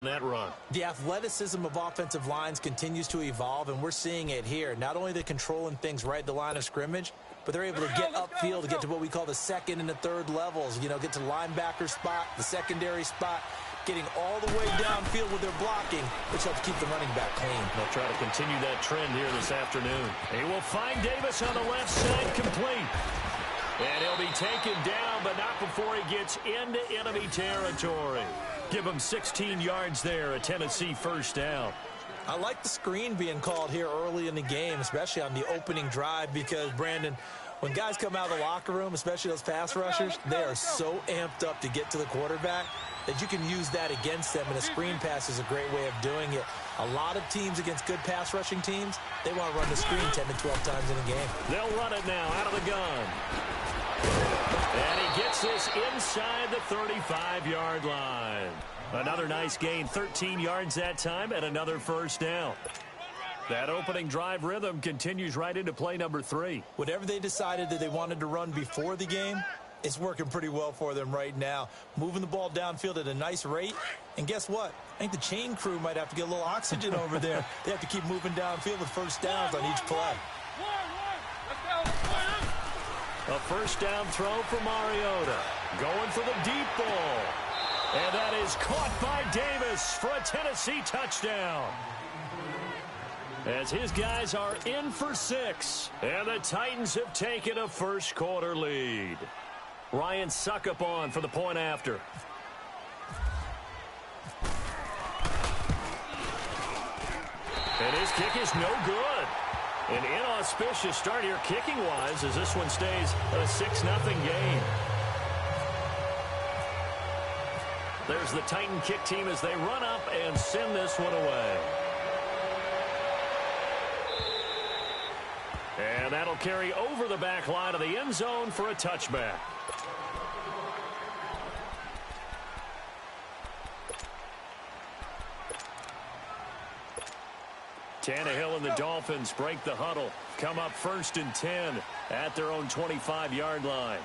that run. The athleticism of offensive lines continues to evolve, and we're seeing it here. Not only are they controlling things right at the line of scrimmage, but they're able to get upfield to get to what we call the second and the third levels. You know, get to linebacker spot, the secondary spot, getting all the way downfield with their blocking, which helps keep the running back clean. They'll try to continue that trend here this afternoon. He will find Davis on the left side, complete. And he'll be taken down, but not before he gets into enemy territory. Give him 16 yards there, a Tennessee first down. I like the screen being called here early in the game, especially on the opening drive, because, Brandon, when guys come out of the locker room, especially those pass rushers, they are so amped up to get to the quarterback that you can use that against them, and a screen pass is a great way of doing it. A lot of teams against good pass rushing teams, they want to run the screen 10 to 12 times in a game. They'll run it now out of the gun. And he gets this inside the 35-yard line. Another nice gain, 13 yards that time, and another first down. That opening drive rhythm continues right into play number 3. Whatever they decided that they wanted to run before the game, it's working pretty well for them right now. Moving the ball downfield at a nice rate. And guess what? I think the chain crew might have to get a little oxygen over there. They have to keep moving downfield with first downs on each play. A first down throw for Mariota. Going for the deep ball. And that is caught by Davis for a Tennessee touchdown. As his guys are in for 6. And the Titans have taken a first quarter lead. Ryan Suckup on for the point after. And his kick is no good. An inauspicious start here kicking-wise as this one stays a 6-0 game. There's the Titan kick team as they run up and send this one away. And that'll carry over the back line of the end zone for a touchback. Tannehill and the Dolphins break the huddle. Come up 1st and 10 at their own 25-yard line.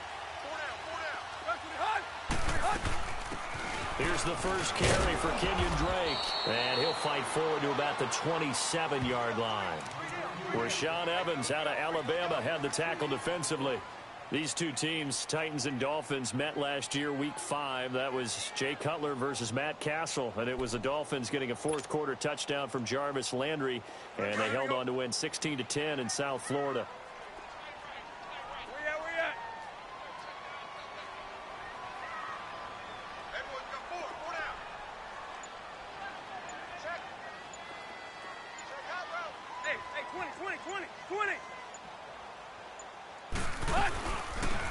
Here's the first carry for Kenyon Drake. And he'll fight forward to about the 27-yard line. Rashaan Evans out of Alabama had the tackle defensively. These two teams, Titans and Dolphins, met last year, Week 5. That was Jay Cutler versus Matt Castle, and it was the Dolphins getting a fourth-quarter touchdown from Jarvis Landry, and they held on to win 16-10 in South Florida.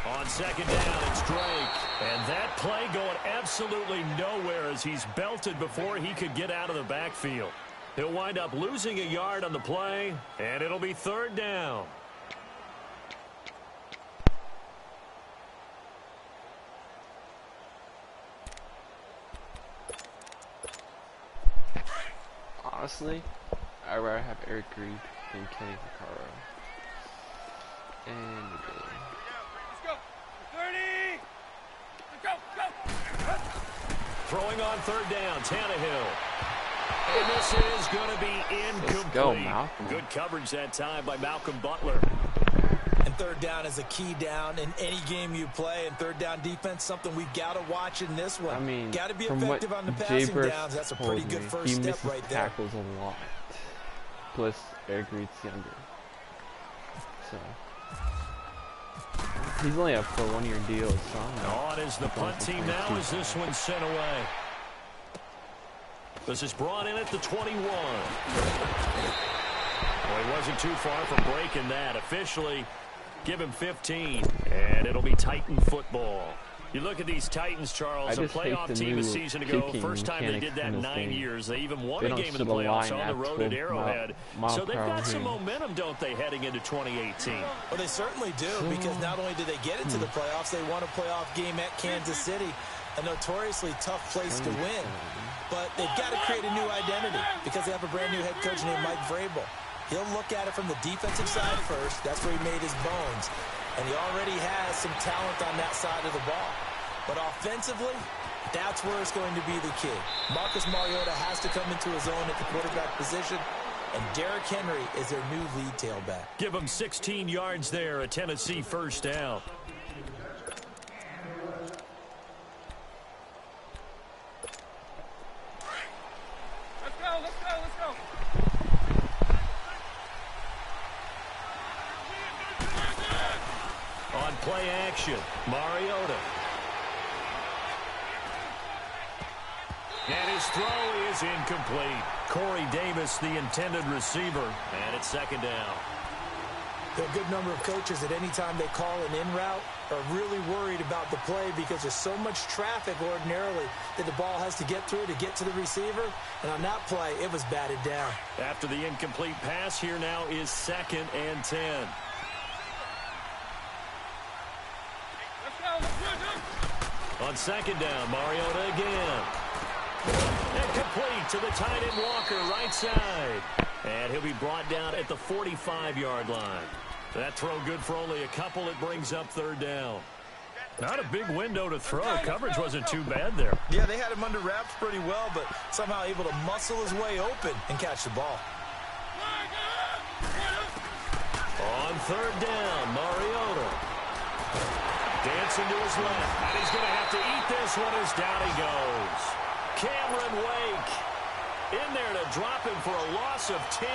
On second down, it's Drake. And that play going absolutely nowhere as he's belted before he could get out of the backfield. He'll wind up losing a yard on the play, and it'll be 3rd down. Honestly, I'd rather have Eric Reed than Kenny Vaccaro. And Throwing on 3rd down, Tannehill. And this is going to be incomplete. Good coverage that time by Malcolm Butler. And 3rd down is a key down in any game you play. And 3rd down defense, something we've got to watch in this one. I mean, got to be effective on the passing downs. That's a pretty good first step right there. He misses tackles a lot. Plus, Eric Reed's younger. So he's only up for a 1-year deal. So on is the punt team now as this one's sent away. This is brought in at the 21. Well, he wasn't too far from breaking that. Officially, give him 15, and it'll be Titan football. You look at these Titans, Charles, a playoff team a season ago. First time they did that in 9 years. They even won a game in the playoffs on the road at Arrowhead. So they've got some momentum, don't they, heading into 2018? Well, they certainly do, because not only did they get into the playoffs, they won a playoff game at Kansas City, a notoriously tough place to win. But they've got to create a new identity because they have a brand-new head coach named Mike Vrabel. He'll look at it from the defensive side first. That's where he made his bones. And he already has some talent on that side of the ball. But offensively, That's where it's going to be the key. Marcus Mariota has to come into his own at the quarterback position, and Derrick Henry is their new lead tailback. Give him 16 yards there, a Tennessee first down. Let's go, let's go, let's go. On play action, Mariota. And his throw is incomplete. Corey Davis, the intended receiver, and it's second down. There are a good number of coaches that any time they call an in route are really worried about the play because there's so much traffic ordinarily that the ball has to get through to get to the receiver. And on that play, it was batted down. After the incomplete pass, here now is 2nd and 10. On second down, Mariota again. And complete to the tight end Walker, right side. And he'll be brought down at the 45-yard line. That throw good for only a couple. It brings up 3rd down. Not a big window to throw. Coverage wasn't too bad there. Yeah, they had him under wraps pretty well, but somehow able to muscle his way open and catch the ball. On 3rd down, Mariota. Dancing to his left. And he's going to have to eat this one as down he goes. Cameron Wake in there to drop him for a loss of 10.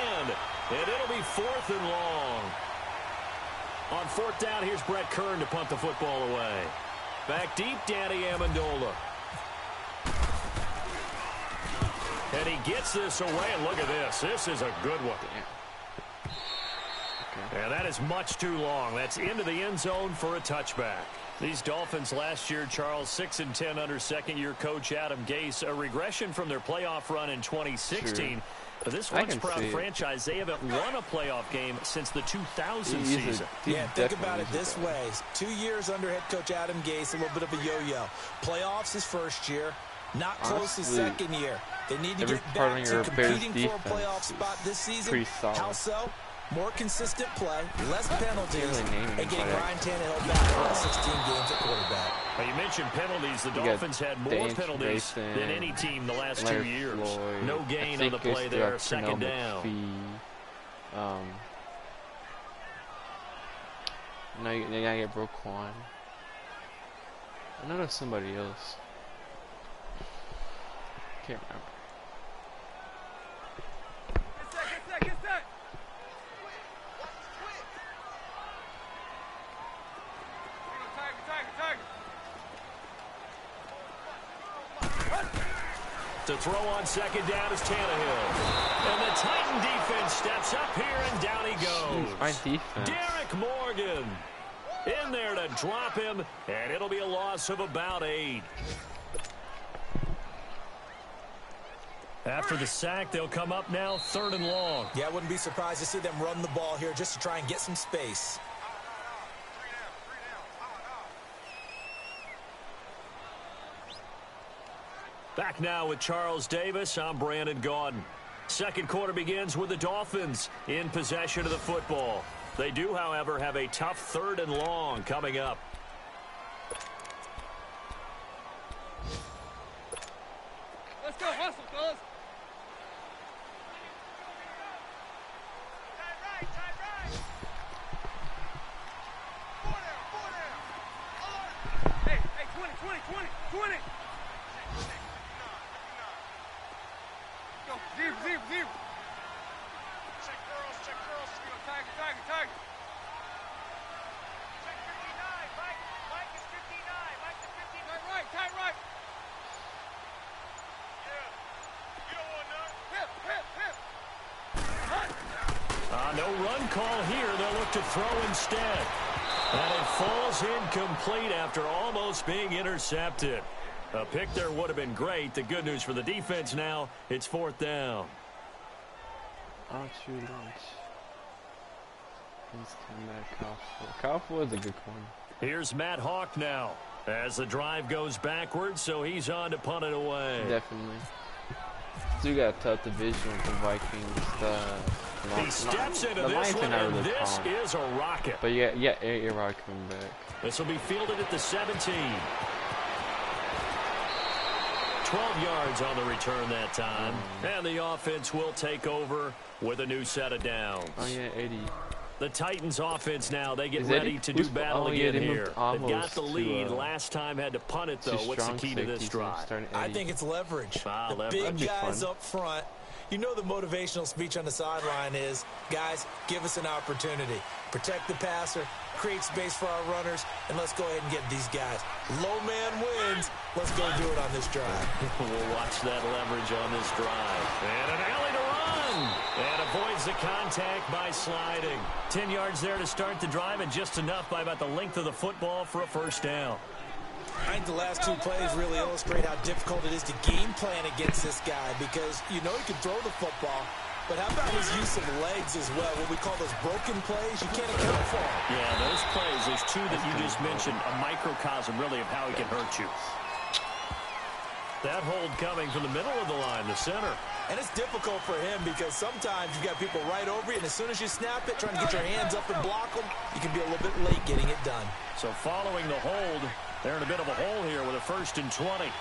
And it'll be 4th and long. On 4th down, here's Brett Kern to punt the football away. Back deep, Danny Amendola. And he gets this away, and look at this. This is a good one. And that is much too long. That's into the end zone for a touchback. These Dolphins last year, Charles, 6-10 under second-year coach Adam Gase. A regression from their playoff run in 2016. Sure. But this once-proud franchise, they haven't won a playoff game since the 2000 season. Yeah, think about it this way. 2 years under head coach Adam Gase, a little bit of a yo-yo. Playoffs his first year, not close his second year. They need to get back to competing for a playoff spot this season. How so? More consistent play, less penalties, and get Ryan Tannehill back for 16 games at quarterback. Well, you mentioned penalties. The Dolphins had more penalties than any team the last 2 years. No gain on the play there, 2nd down. Now you gotta get Roquan. I know there's somebody else. Can't remember. To throw on 2nd down is Tannehill. And the Titan defense steps up here, and down he goes. Jeez, my defense. Derek Morgan in there to drop him, and it'll be a loss of about 8. After the sack, they'll come up now 3rd and long. Yeah, I wouldn't be surprised to see them run the ball here just to try and get some space. Back now with Charles Davis. I'm Brandon Gaudin. Second quarter begins with the Dolphins in possession of the football. They do, however, have a tough 3rd and long coming up. Let's go, hustle, fellas. Hey, 20. Go, zero. Check girls. Tiger. Check 59, Mike is 59. Tight right. Yeah. You don't want none. Hip. No run call here. They'll look to throw instead. And it falls incomplete after almost being intercepted. A pick there would have been great. The good news for the defense now, it's 4th down. Archie Lynch. He's coming back. Kaufman is a good corner. Here's Matt Hawk now as the drive goes backwards, so he's on to punt it away. Definitely. So you got a tough division with the Vikings. He steps into this one, and this is a rocket. But yeah, A-Rod coming back. This will be fielded at the 17. 12 yards on the return that time. And the offense will take over with a new set of downs. Oh, yeah, 80. The Titans offense now, they get ready to do battle again here. They've got the lead. Last time had to punt it, though. What's the key to this drive? I think it's leverage. The big guys up front. You know the motivational speech on the sideline is, guys, give us an opportunity. Protect the passer, create space for our runners, and let's go ahead and get these guys. Low man wins. Let's go do it on this drive. We'll watch that leverage on this drive. And an alley to run. And avoids the contact by sliding. 10 yards there to start the drive, and just enough by about the length of the football for a first down. I think the last two plays really illustrate how difficult it is to game plan against this guy, because you know he can throw the football, but how about his use of legs as well? What we call those broken plays, you can't account for them. Yeah, those plays, those two that you just mentioned, a microcosm really of how he can hurt you. That hold coming from the middle of the line, the center. And it's difficult for him because sometimes you got people right over you, and as soon as you snap it, trying to get your hands up and block them, you can be a little bit late getting it done. So following the hold, they're in a bit of a hole here with a 1st and 20.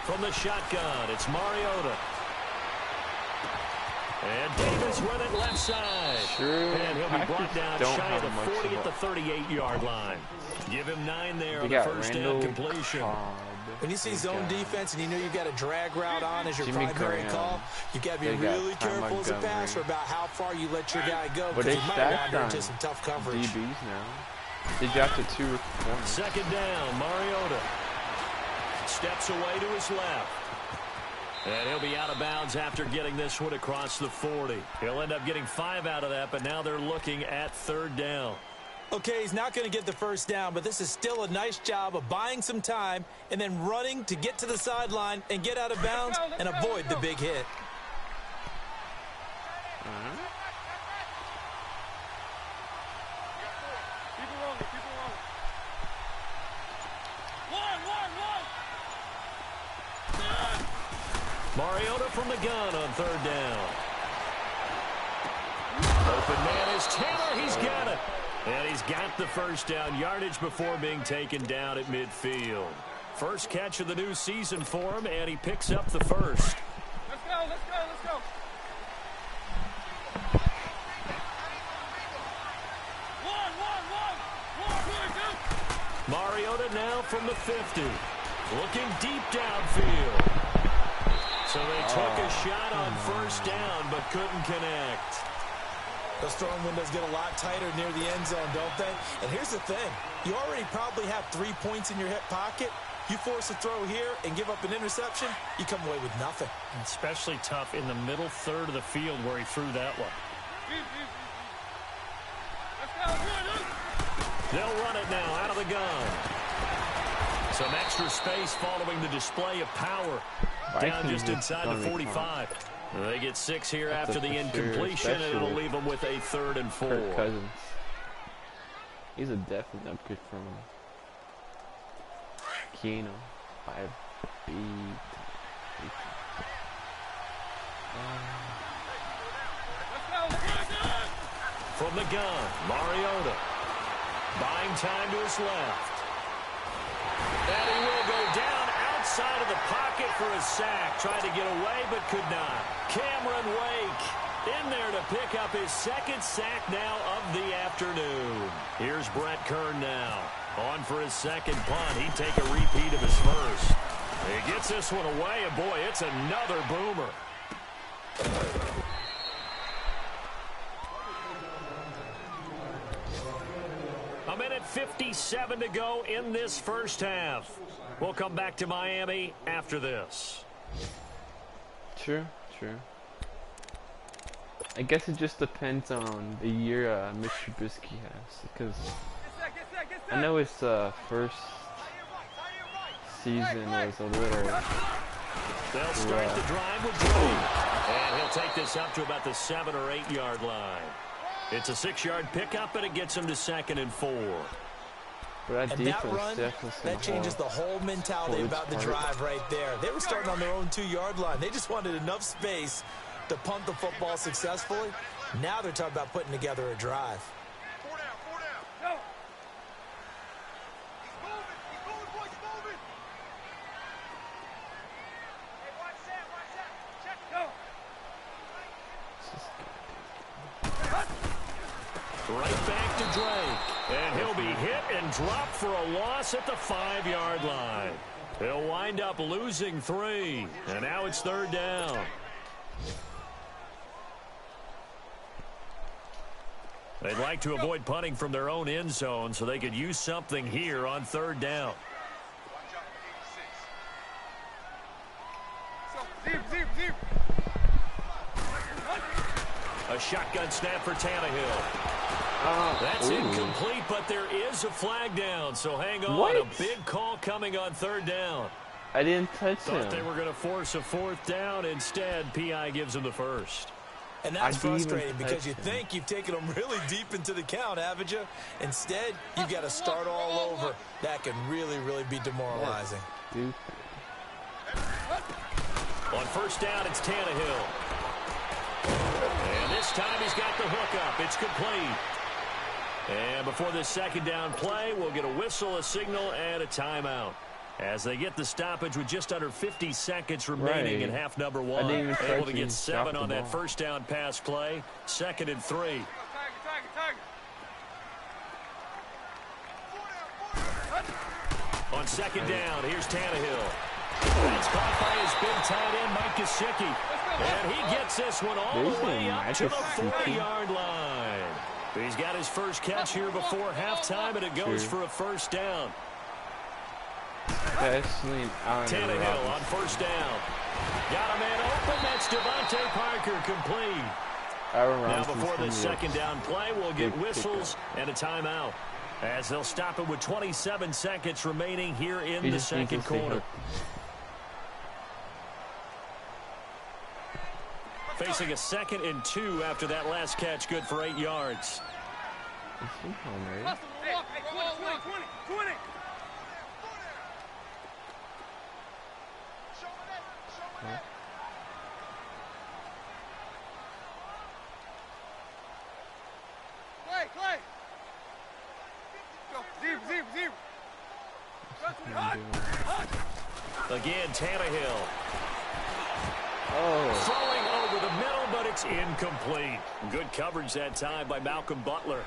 From the shotgun, it's Mariota. And Davis with it left side. Sure. And he'll be brought down shy of the 40 at the 38-yard line. Give him 9 there on the first down completion. When you see zone defense and you know you've got a drag route on as your primary call, you've got to be really careful as a passer about how far you let your guy go, because he might wander into some tough coverage. DBs now. They got the 2 corners. 2nd down, Mariota steps away to his left. And he'll be out of bounds after getting this one across the 40. He'll end up getting 5 out of that, but now they're looking at 3rd down. Okay, he's not going to get the first down, but this is still a nice job of buying some time and then running to get to the sideline and get out of bounds and avoid the big hit. Mariota from the gun on 3rd down. Open man is Taylor. He's got it. And he's got the first down yardage before being taken down at midfield. First catch of the new season for him, and he picks up the first. Let's go, let's go, let's go. One. Mariota now from the 50. Looking deep downfield. So they took a shot on first down, but couldn't connect. Those throwing windows get a lot tighter near the end zone, don't they? And here's the thing. You already probably have 3 points in your hip pocket. You force a throw here and give up an interception, you come away with nothing. And especially tough in the middle third of the field where he threw that one. They'll run it now out of the gun. Some extra space following the display of power. Down just inside the 45. They get 6 here after the incompletion, and it'll leave them with a 3rd and 4. Kirk Cousins. He's a definite upgrade from Keno. 5 feet. From the gun, Mariota. Buying time to his left. And he will go down outside of the pocket for a sack. Tried to get away, but could not. Cameron Wake in there to pick up his 2nd sack now of the afternoon. Here's Brett Kern now. On for his 2nd punt. He'd take a repeat of his first. He gets this one away, and boy, it's another boomer. A minute 57 to go in this first half. We'll come back to Miami after this. True. I guess it just depends on the year Mitch Trubisky has, because I know his first season was a little They'll start the drive with Drake, and he'll take this up to about the 7 or 8 yard line. It's a 6-yard pickup, and it gets him to 2nd and 4. That and that run, that changes the whole mentality about the drive right there. They were starting on their own 2-yard line. They just wanted enough space to punt the football successfully. Now they're talking about putting together a drive. Right back to Drake. And he'll be hit and dropped for a loss at the 5-yard line. He'll wind up losing 3. And now it's 3rd down. They'd like to avoid punting from their own end zone so they could use something here on 3rd down. A shotgun snap for Tannehill. That's incomplete, but there is a flag down, so hang on. What? A big call coming on 3rd down. I didn't touch Thought him. they were going to force a 4th down. Instead, P.I. gives them the first. And that's frustrating because you think you've taken them really deep into the count, haven't you? Instead, you've got to start all over. That can really, really be demoralizing. Dude. On 1st down, it's Tannehill. And this time he's got the hook up. It's complete. And before this 2nd down play, we'll get a whistle, a signal, and a timeout. As they get the stoppage with just under 50 seconds remaining in half number 1. Able to get 7 on that 1st down pass play. 2nd and 3. On 2nd down, here's Tannehill. It's caught by his big tight end, Mike Gesicki. And he gets this one all the way up to the 40-yard line. He's got his first catch here before halftime, and it goes for a 1st down. Tannehill on 1st down. Got a man open. That's Devontae Parker complete. Now before the 2nd down play, we'll get whistles and a timeout. As they'll stop it with 27 seconds remaining here in the 2nd quarter. Facing a 2nd and 2 after that last catch, good for 8 yards. Hey, 20. Clay. Zero. Again, Tannehill. Oh. Throwing over the middle, but it's incomplete. Good coverage that time by Malcolm Butler.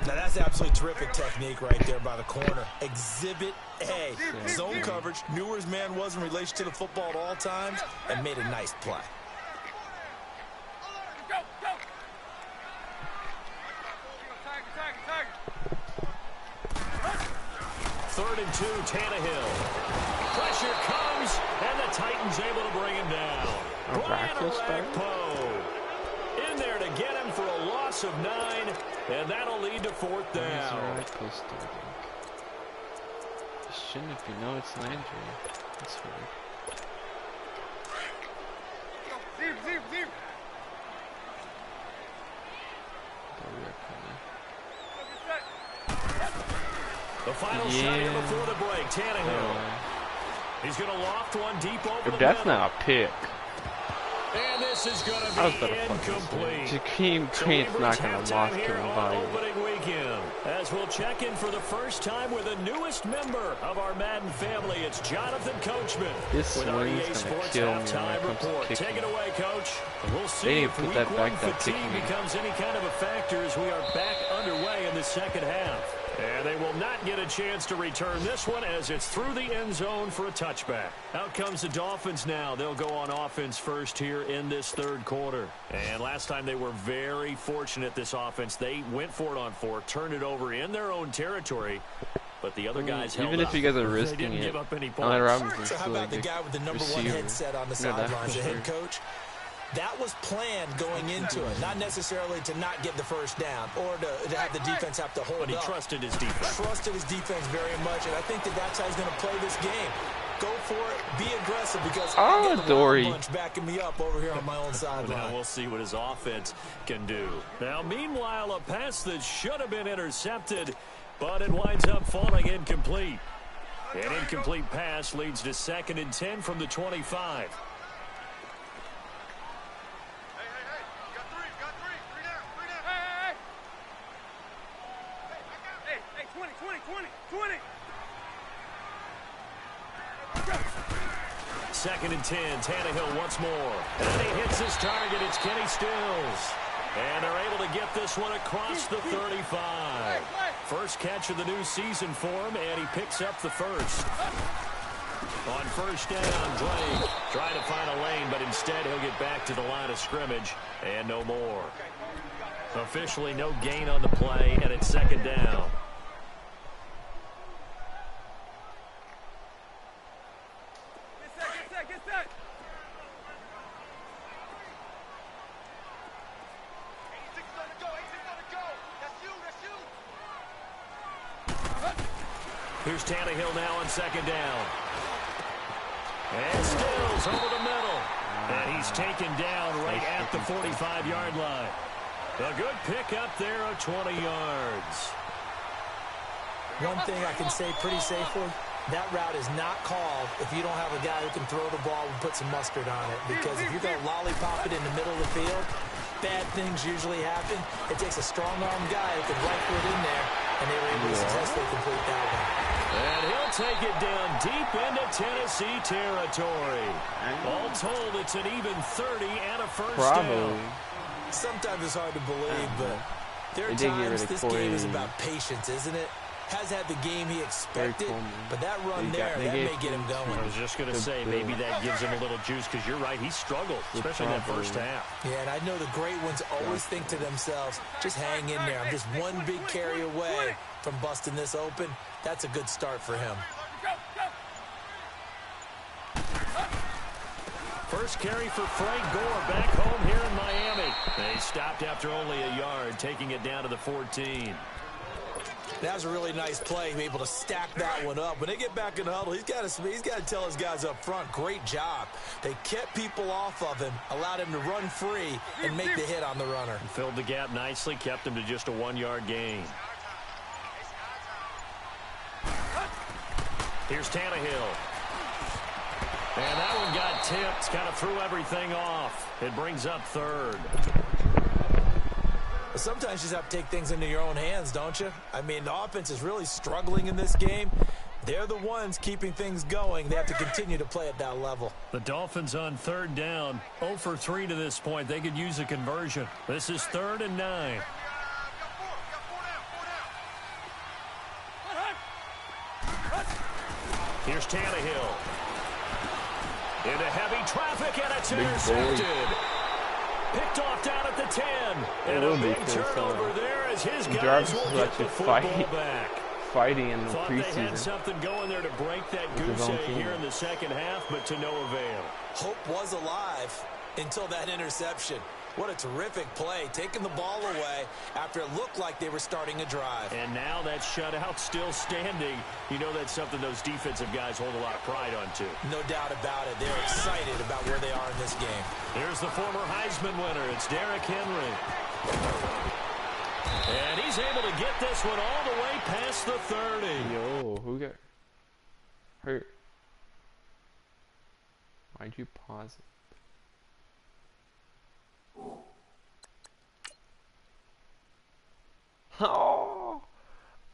Now, that's absolutely terrific technique right there by the corner. Exhibit A. Zone coverage. Knew where his man was in relation to the football at all times and made a nice play. Go. 3rd and 2, Tannehill. Pressure comes, and the Titans able to bring him down. Brian Orakpo in there to get him for a loss of 9, and that'll lead to 4th down. Shouldn't if you know it's Landry. That's weird. Zero. The final shot here before the break, Tannehill. He's going to loft one deep over the that's middle. not a pick. And this is going to be incomplete. Jakeem Grant's not going to lost to him by opening weekend. As we'll check in for the first time with the newest member of our Madden family, it's Jonathan Coachman. This with swing's RDA going to Sports kill me halftime when it comes to report. kicking. Take it away, Coach. We'll see They if put week that one back, that fatigue kicking. becomes any kind of a factor as we are back underway in the 2nd half. And they will not get a chance to return this one as it's through the end zone for a touchback. Out comes the Dolphins now. They'll go on offense first here in this 3rd quarter. And last time they were very fortunate, this offense. They went for it on 4, turned it over in their own territory. But the other guys held even if up. you guys are They risking didn't it, give up any Allen points. Robinson's So how still a about the good guy with the number 1 receiver. headset on the Yeah, that's sidelines, for the head sure. coach? That was planned going into it, not necessarily to not get the 1st down or to have the defense have to hold But he up. trusted his defense. Trusted his defense very much, and I think that's how he's going to play this game. Go for it, be aggressive, because I got the Wild Bunch backing me up over here on my own sideline. Now we'll see what his offense can do. Now, meanwhile, a pass that should have been intercepted, but it winds up falling incomplete. An incomplete pass leads to 2nd and 10 from the 25. Hey, 20. 2nd and 10, Tannehill once more. And he hits his target. It's Kenny Stills. And they're able to get this one across the 35. First catch of the new season for him, and he picks up the first. On first down, Drake trying to find a lane, but instead he'll get back to the line of scrimmage, and no more. Officially no gain on the play, and it's second down. Get set. Here's Tannehill now on second down. And Stills over the middle. And he's taken down right at the 45-yard line. A good pickup there of 20 yards. One thing I can say pretty safely, that route is not called if you don't have a guy who can throw the ball and put some mustard on it. Because if you're going to lollipop it in the middle of the field, bad things usually happen. It takes a strong-arm guy who can rifle it in there, and they were able to successfully complete that one. And he'll take it down deep into Tennessee territory. All told, it's an even 30 and a first down. Sometimes it's hard to believe, but there are times this game is about patience, isn't it? Has had the game he expected, but that run there, that may get him going. I was just going to say, maybe that gives him a little juice, because you're right, he struggled, especially in that first half. Yeah, and I know the great ones always think to themselves, just hang in there. I'm just one big carry away from busting this open. That's a good start for him. First carry for Frank Gore back home here in Miami. They stopped after only a yard, taking it down to the 14. That was a really nice play, able to stack that one up. When they get back in the huddle, he's got to tell his guys up front, great job. They kept people off of him, allowed him to run free, and make the hit on the runner. And filled the gap nicely, kept him to just a 1-yard gain. Here's Tannehill. And that one got tipped, kind of threw everything off. It brings up third. Sometimes you just have to take things into your own hands, don't you? I mean, the offense is really struggling in this game. They're the ones keeping things going. They have to continue to play at that level. The Dolphins on third down, 0 for 3 to this point. They could use a conversion. This is 3rd and 9. Here's Tannehill. Into heavy traffic, and it's intercepted. Picked off down at the 10. And a big turnover there as his guys will get the football back. Fighting in the Thought preseason. they had something going there to break that goose egg here in the second half, but to no avail. Hope was alive until that interception. What a terrific play, taking the ball away after it looked like they were starting a drive. And now that shutout still standing. You know that's something those defensive guys hold a lot of pride on, too. No doubt about it. They're excited about where they are in this game. Here's the former Heisman winner. It's Derrick Henry. And he's able to get this one all the way past the 30. Yo, who got hurt? Why'd you pause it?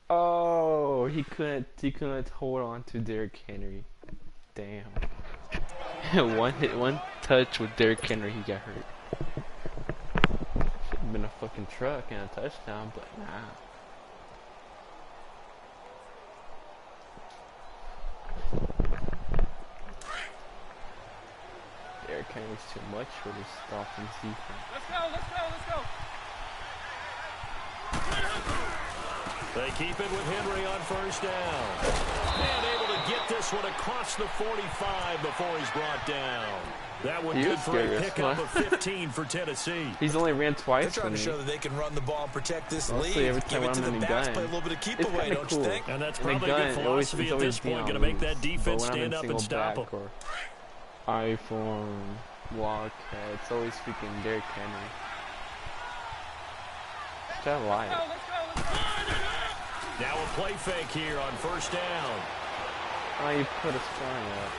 Oh, he couldn't hold on to Derrick Henry. Damn. one touch with Derrick Henry, he got hurt. Should have been a fucking truck and a touchdown, but nah. Derrick Henry's too much for this Dolphins defense. Let's go. They keep it with Henry on first down. And able to get this one across the 45 before he's brought down. That one good for a pickup of 15 for Tennessee. He's only ran twice. They're trying to show that they can run the ball and protect this lead. Every time Give it to the backs, gun, play a little bit of keep away, don't you think? And that's probably a good philosophy at this point. Going to make that defense stand up and stop them. iPhone, Wildcat, it's always freaking Derrick Henry. Which I like. Now a play fake here on first down. Oh, you put a strong up.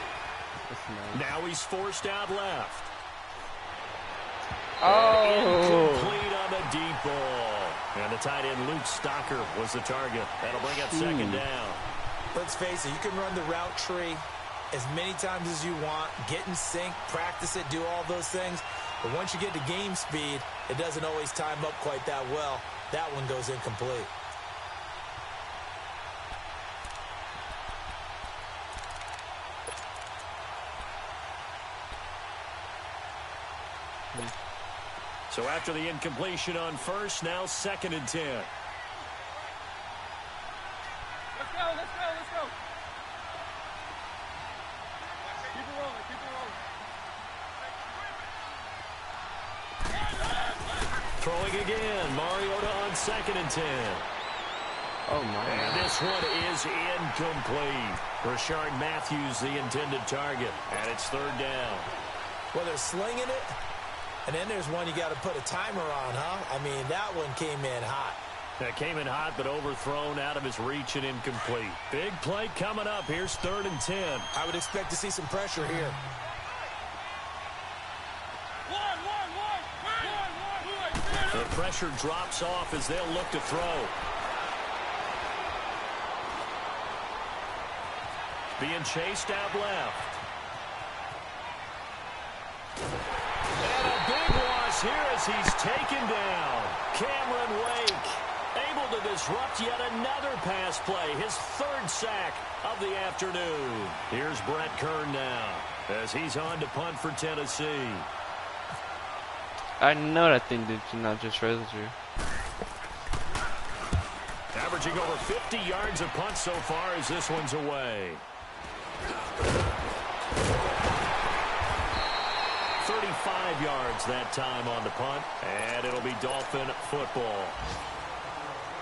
That's nice. Now he's forced out left. Oh! Incomplete on the deep ball. And the tight end Luke Stocker was the target. That'll bring up second down. Let's face it, you can run the route tree as many times as you want, get in sync, practice it, do all those things. But once you get to game speed, it doesn't always time up quite that well. That one goes incomplete. So after the incompletion on first, now 2nd and 10. Let's go, let's go, let's go. Keep it rolling, keep it rolling. Throwing again. Mariota on 2nd and 10. Oh, my. And this one is incomplete. Rashard Matthews, the intended target. And it's 3rd down. Well, they're slinging it. And then there's one you got to put a timer on, huh? I mean, that one came in hot. That came in hot, but overthrown, out of his reach and incomplete. Big play coming up. Here's 3rd and 10. I would expect to see some pressure here. The pressure drops off as they'll look to throw. Being chased out left. And a big loss here as he's taken down. Cameron Wake able to disrupt yet another pass play. His 3rd sack of the afternoon. Here's Brett Kern now as he's on to punt for Tennessee. I know that thing did not just register. Averaging over 50 yards a punt so far as this one's away. 35 yards that time on the punt, and it'll be Dolphin football.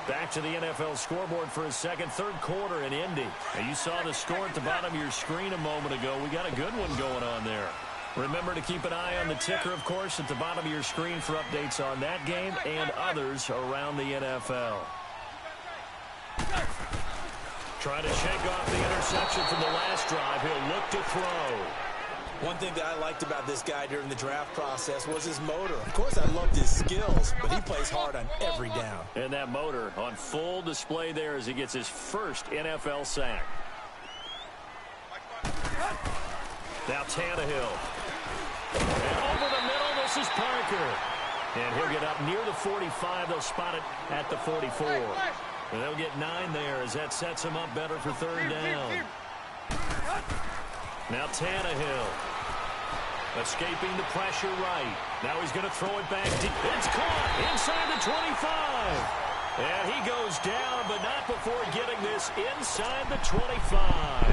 Back to the NFL scoreboard for a second, 3rd quarter in Indy. And you saw the score at the bottom of your screen a moment ago. We got a good one going on there. Remember to keep an eye on the ticker, of course, at the bottom of your screen for updates on that game and others around the NFL. Trying to shake off the interception from the last drive. He'll look to throw. One thing that I liked about this guy during the draft process was his motor. Of course, I loved his skills, but he plays hard on every down. And that motor on full display there as he gets his first NFL sack. Now Tannehill. And over the middle, this is Parker. And he'll get up near the 45. They'll spot it at the 44. And they'll get 9 there as that sets him up better for 3rd down. Now Tannehill. Escaping the pressure right. Now he's going to throw it back deep. It's caught inside the 25. And he goes down, but not before getting this inside the 25.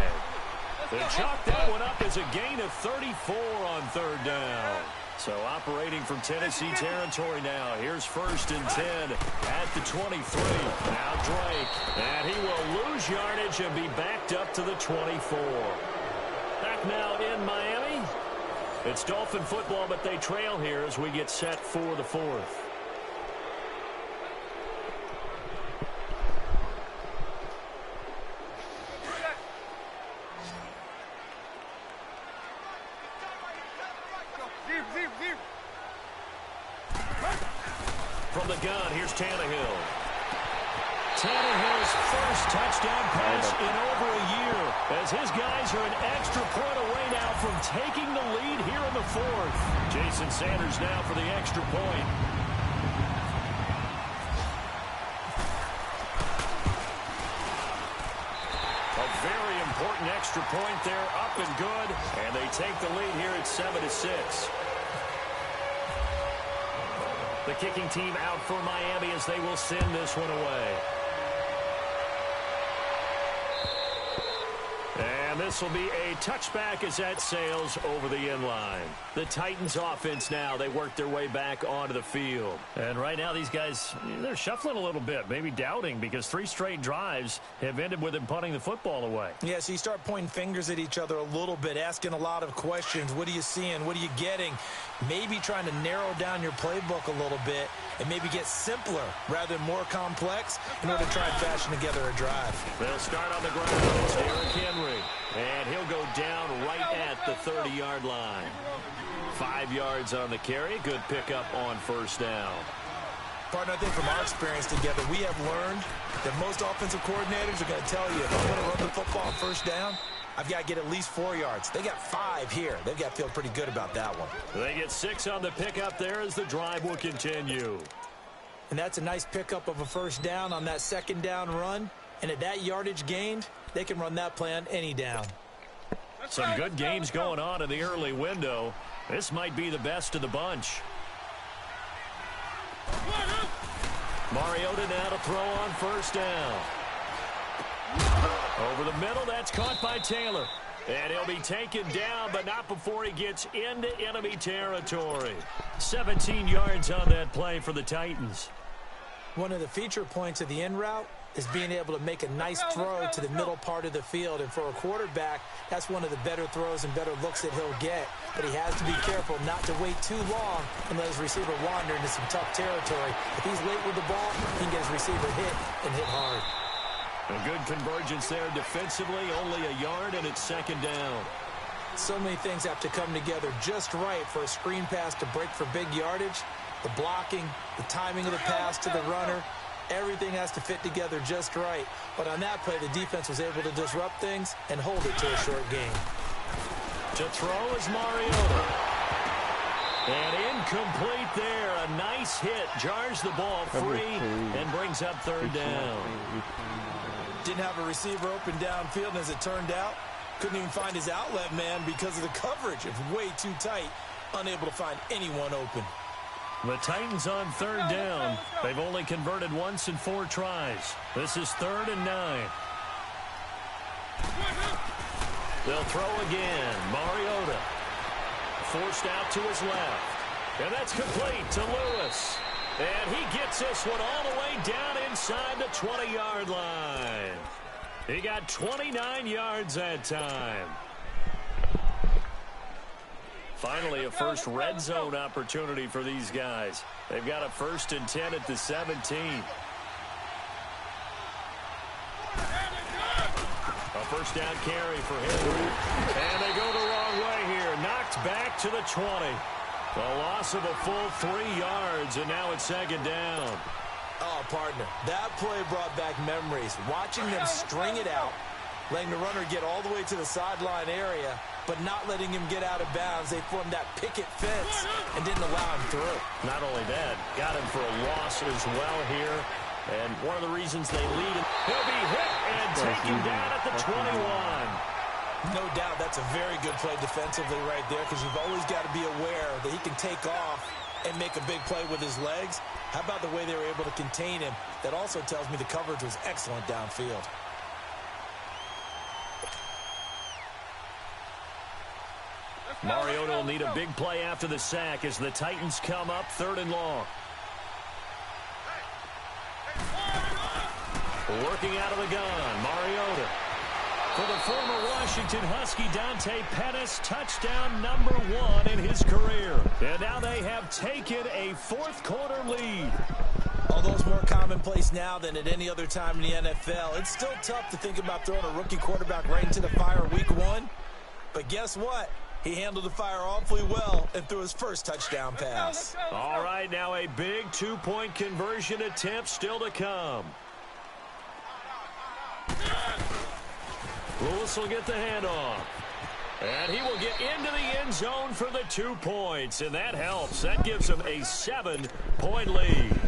They chalk that one up as a gain of 34 on 3rd down. So operating from Tennessee territory now. Here's 1st and 10 at the 23. Now Drake. And he will lose yardage and be backed up to the 24. Back now in Miami. It's Dolphin football, but they trail here as we get set for the 4th. From the gun, here's Tannehill. Tannehill's first touchdown pass in over a year as his guys are an extra point away now from taking the lead here in the 4th. Jason Sanders now for the extra point. A very important extra point there, up and good, and they take the lead here at 7-6. The kicking team out for Miami as they will send this one away. And this will be a touchback as that sails over the end line. The Titans offense now, they work their way back onto the field. And right now these guys, they're shuffling a little bit, maybe doubting, because 3 straight drives have ended with them punting the football away. Yeah, so you start pointing fingers at each other a little bit, asking a lot of questions. What are you seeing? What are you getting? Maybe trying to narrow down your playbook a little bit and maybe get simpler rather than more complex in order to try and fashion together a drive. They'll start on the ground. It's Derrick Henry. And he'll go down right at the 30-yard line. 5 yards on the carry. Good pickup on 1st down. Partner, I think from our experience together, we have learned that most offensive coordinators are going to tell you, if I'm going to run the football on 1st down, I've got to get at least 4 yards. They got 5 here. They've got to feel pretty good about that one. They get 6 on the pickup there as the drive will continue. And that's a nice pickup of a first down on that second down run. And at that yardage gained, they can run that play on any down. Some good games going on in the early window. This might be the best of the bunch. Mariota now to throw on first down. Over the middle, that's caught by Taylor. And he'll be taken down, but not before he gets into enemy territory. 17 yards on that play for the Titans. One of the feature points of the in route is being able to make a nice throw to the middle part of the field. And for a quarterback, that's one of the better throws and better looks that he'll get. But he has to be careful not to wait too long and let his receiver wander into some tough territory. If he's late with the ball, he can get his receiver hit and hit hard. A good convergence there defensively, only a yard, and it's second down. So many things have to come together just right for a screen pass to break for big yardage. The blocking, the timing of the pass to the runner, everything has to fit together just right. But on that play, the defense was able to disrupt things and hold it to a short gain. To throw is Mariota. And incomplete there. A nice hit. Jars the ball free and brings up third down. Didn't have a receiver open downfield, and as it turned out, couldn't even find his outlet man because of the coverage. It's way too tight. Unable to find anyone open. The Titans on third down. They've only converted once in 4 tries. This is 3rd and 9. They'll throw again. Mariota forced out to his left. And that's complete to Lewis. And he gets this one all the way down inside the 20-yard line. He got 29 yards that time. Finally, a first red zone opportunity for these guys. They've got a 1st and 10 at the 17. A first down carry for Henry. And they go the wrong way here. Knocked back to the 20. A loss of a full 3 yards, and now it's second down. Oh, partner, that play brought back memories. Watching them string it out, letting the runner get all the way to the sideline area, but not letting him get out of bounds. They formed that picket fence and didn't allow him through. Not only that, got him for a loss as well here. And one of the reasons they lead, he'll be hit and taken down at the 21. No doubt that's a very good play defensively right there, because you've always got to be aware that he can take off and make a big play with his legs. How about the way they were able to contain him? That also tells me the coverage was excellent downfield. Mariota will need a big play after the sack as the Titans come up 3rd and long. Working out of the gun, Mariota. For the former Washington Husky, Dante Pettis, touchdown number 1 in his career. And now they have taken a 4th quarter lead. Although it's more commonplace now than at any other time in the NFL, it's still tough to think about throwing a rookie quarterback right into the fire week 1. But guess what? He handled the fire awfully well and threw his first touchdown pass. All right, now a big 2-point conversion attempt still to come. Lewis will get the handoff. And he will get into the end zone for the 2 points. And that helps. That gives him a 7-point lead.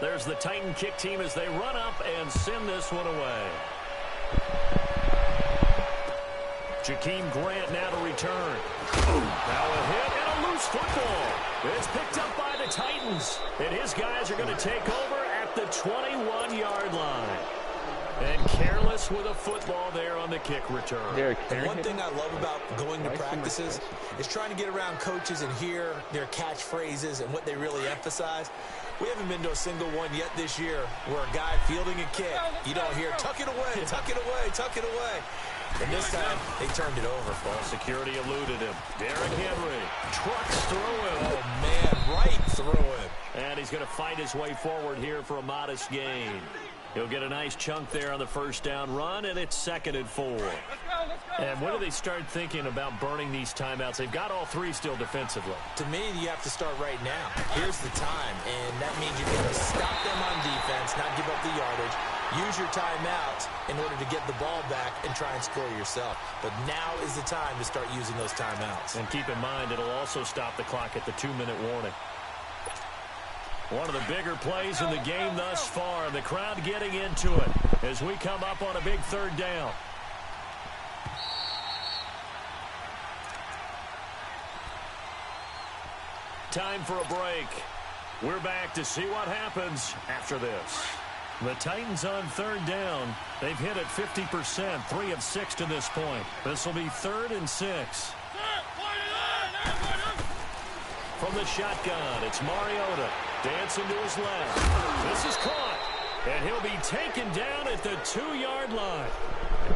There's the Titan kick team as they run up and send this one away. Jakeem Grant now to return. Now a hit and a loose football. It's picked up by the Titans. And his guys are going to take over at the 21-yard line. And careless with a football there on the kick return. One thing I love about going to practices is trying to get around coaches and hear their catchphrases and what they really emphasize. We haven't been to a single one yet this year where a guy fielding a kick, you don't hear, tuck it away, tuck it away, tuck it away. And this time, they turned it over. Ball security eluded him. Derrick Henry trucks through him. Oh, man, right through him. And he's going to fight his way forward here for a modest gain. He'll get a nice chunk there on the first down run, and it's 2nd and 4. And when do they start thinking about burning these timeouts? They've got all 3 still defensively. To me, you have to start right now. Here's the time, and that means you've got to stop them on defense, not give up the yardage, Use your timeouts in order to get the ball back and try and score yourself. But now is the time to start using those timeouts. And keep in mind, it'll also stop the clock at the 2-minute warning. One of the bigger plays in the game thus far. The crowd getting into it as we come up on a big third down. Time for a break. We're back to see what happens after this. The Titans on third down. They've hit it 50%, 3 of 6 to this point. This will be 3rd and 6. From the shotgun, it's Mariota. Dancing to his left. This is caught. And he'll be taken down at the 2-yard line.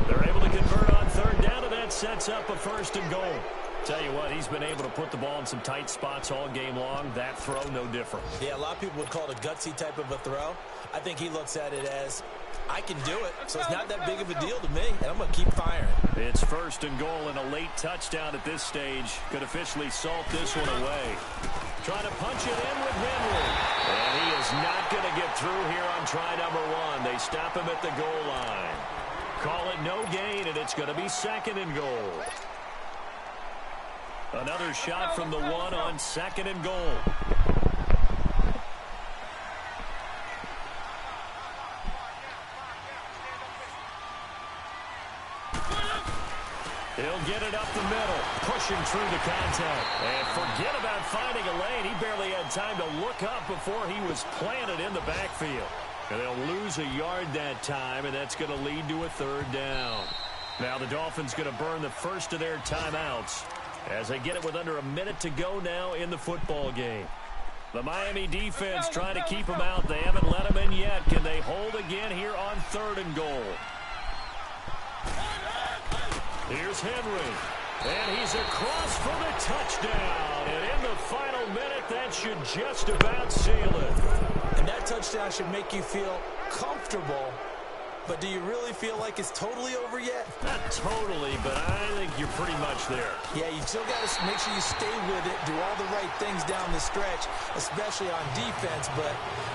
They're able to convert on third down, and that sets up a 1st and goal. Tell you what, he's been able to put the ball in some tight spots all game long. That throw, no different. Yeah, a lot of people would call it a gutsy type of a throw. I think he looks at it as, I can do it, so it's not that big of a deal to me, and I'm going to keep firing. It's 1st and goal and a late touchdown at this stage. Could officially salt this one away. Trying to punch it in with Henry. And he is not going to get through here on try number 1. They stop him at the goal line. Call it no gain, and it's going to be 2nd and goal. Another shot from the 1 on 2nd and goal. He'll get it up the middle, pushing through the contact. And forget about finding a lane. He barely had time to look up before he was planted in the backfield. And they'll lose a yard that time, and that's going to lead to a 3rd down. Now the Dolphins going to burn the first of their timeouts as they get it with under a minute to go now in the football game. The Miami defense trying to keep them out. They haven't let them in yet. Can they hold again here on 3rd and goal? Here's Henry. And he's across for the touchdown. And in the final minute, that should just about seal it. And that touchdown should make you feel comfortable. But do you really feel like it's totally over yet? Not totally, but I think you're pretty much there. Yeah, you still got to make sure you stay with it, do all the right things down the stretch, especially on defense. But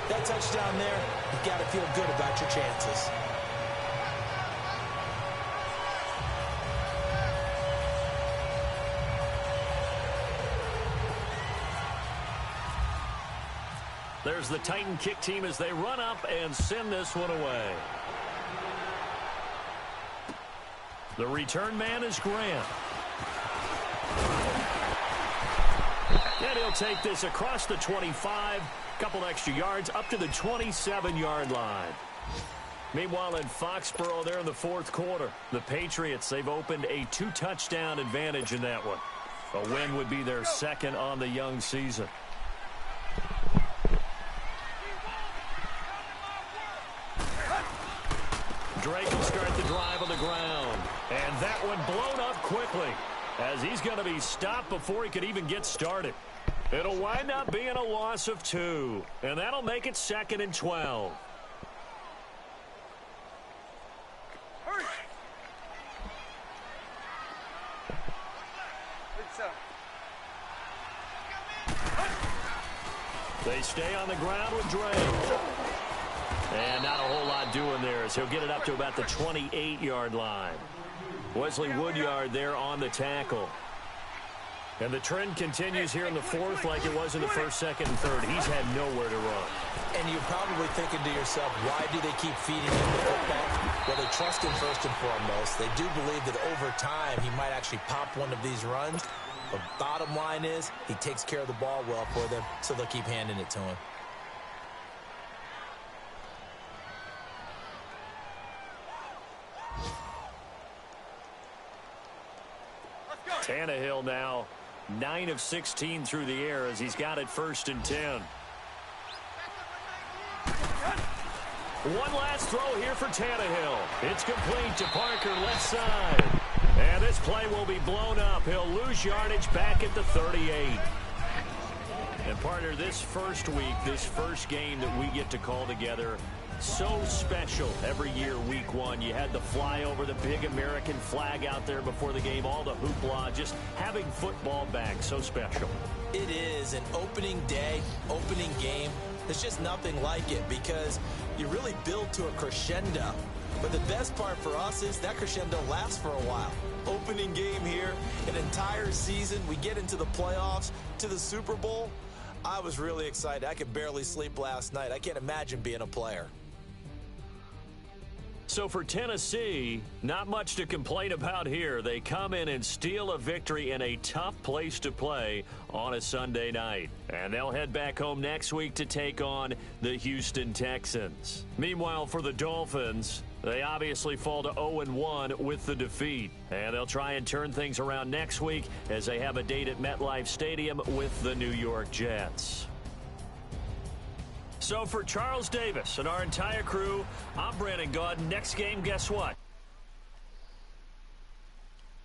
that touchdown there, you got to feel good about your chances. There's the Titan kick team as they run up and send this one away. The return man is Grant. And he'll take this across the 25, couple extra yards up to the 27-yard line. Meanwhile, in Foxborough, there in the 4th quarter, the Patriots, they've opened a 2-touchdown advantage in that one. A win would be their 2nd on the young season. Drake will start the drive on the ground. And that one blown up quickly as he's going to be stopped before he could even get started. It'll wind up being a loss of 2. And that'll make it 2nd and 12. Hurry. They stay on the ground with Drake. And not a whole lot doing there as he'll get it up to about the 28-yard line. Wesley Woodyard there on the tackle. And the trend continues here in the 4th like it was in the 1st, 2nd, and 3rd. He's had nowhere to run. And you're probably thinking to yourself, why do they keep feeding him the football? Well, they trust him first and foremost. They do believe that over time he might actually pop one of these runs. But bottom line is he takes care of the ball well for them, so they'll keep handing it to him. Tannehill now 9 of 16 through the air as he's got it 1st and 10. One last throw here for Tannehill. It's complete to Parker left side. And this play will be blown up. He'll lose yardage back at the 38. And partner, this first week, this first game that we get to call together, so special every year, week 1. You had the flyover, the big American flag out there before the game, all the hoopla, just having football back, so special. It is an opening day, opening game. There's just nothing like it because you really build to a crescendo. But the best part for us is that crescendo lasts for a while. Opening game here, an entire season, we get into the playoffs, to the Super Bowl. I was really excited. I could barely sleep last night. I can't imagine being a player. So for Tennessee, not much to complain about here. They come in and steal a victory in a tough place to play on a Sunday night. And they'll head back home next week to take on the Houston Texans. Meanwhile, for the Dolphins, they obviously fall to 0-1 with the defeat. And they'll try and turn things around next week as they have a date at MetLife Stadium with the New York Jets. So for Charles Davis and our entire crew, I'm Brandon Gaudin. Next game, guess what?